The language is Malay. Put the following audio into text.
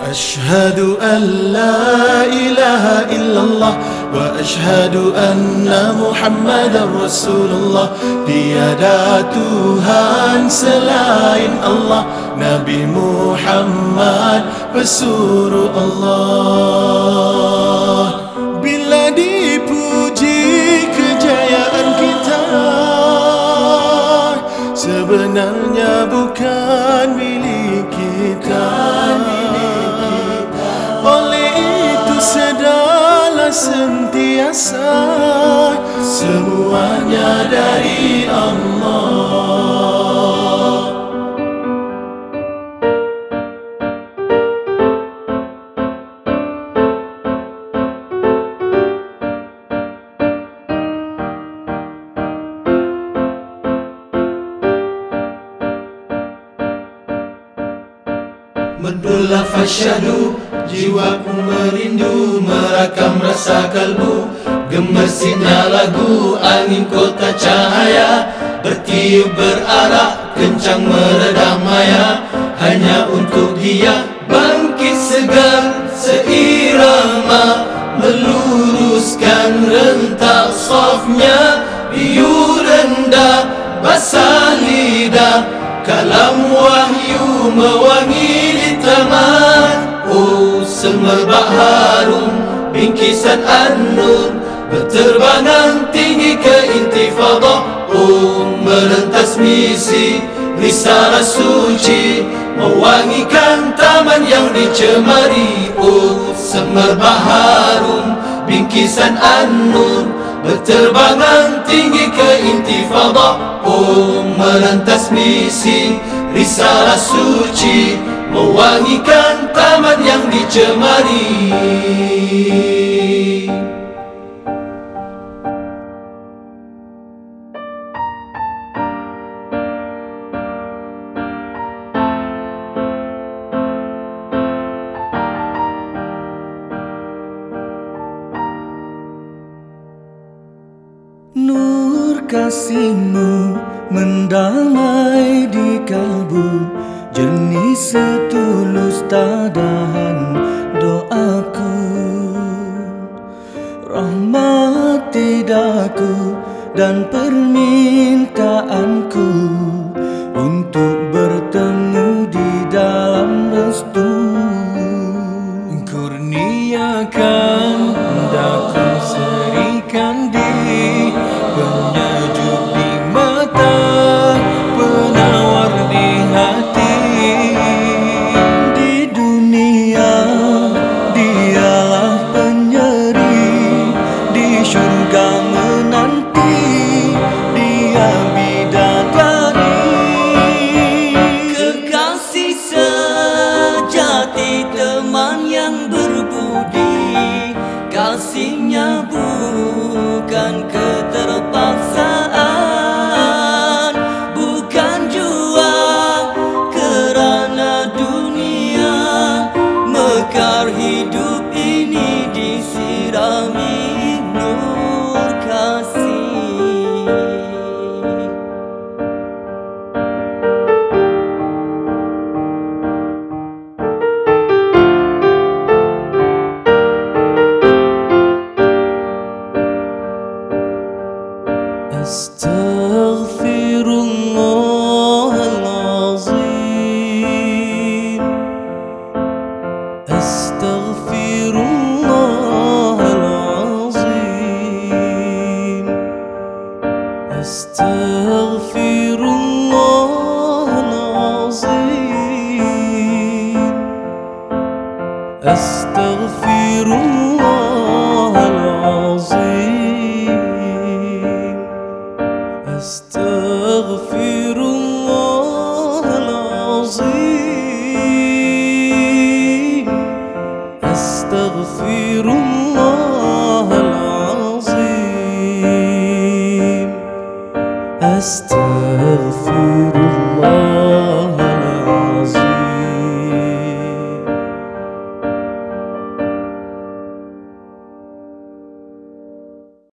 أشهد أن لا إله إلا الله وأشهد أن محمدا رسول الله. Tiada Tuhan selain Allah, Nabi Muhammad pesuruh Allah. Bila dipuji kejayaan kita, sebenarnya bukan milik kita. Oleh itu sedalah sentiasa semuanya dari Allah. Merdulah fasyadu, jiwaku merindu, merakam rasa kalbu. Gemesinnya lagu, angin kota cahaya, bertiup berarak, kencang meredam maya. Hanya untuk dia bangkit segar seirama, meluruskan rentak safnya. Biu rendah, basah lidah, kalam wahyu mewangi di taman. Oh, semerbak harum bingkisan an-nur, berterbangan tinggi ke intifadah. Oh, merentas misi risalah suci, mewangikan taman yang dicemari. Oh, semerbak harum bingkisan an-nur, berterbangan tinggi ke intifadah. Oh, merentas misi risalah suci, mewangikan taman yang dicemari. Nur kasih-Mu mendamai di kalbu, jernih setulus tadahan doaku. Rahmati daku dan permintaanku, untuk bertemu di dalam restu. Kurniakan daku serikan di penyejuk di mata, penawar di hati. Di dunia dialah penyeri, di syurga menanti dia bidadari. Kekasih sejati, teman yang berbudi, kasihnya bukan keterpaksaan, bukan jua kerana dunia. Mekar hidup ini disirami nur kasih. Astaghfirullahalazim, astaghfirullahalazim, astaghfirullahalazim.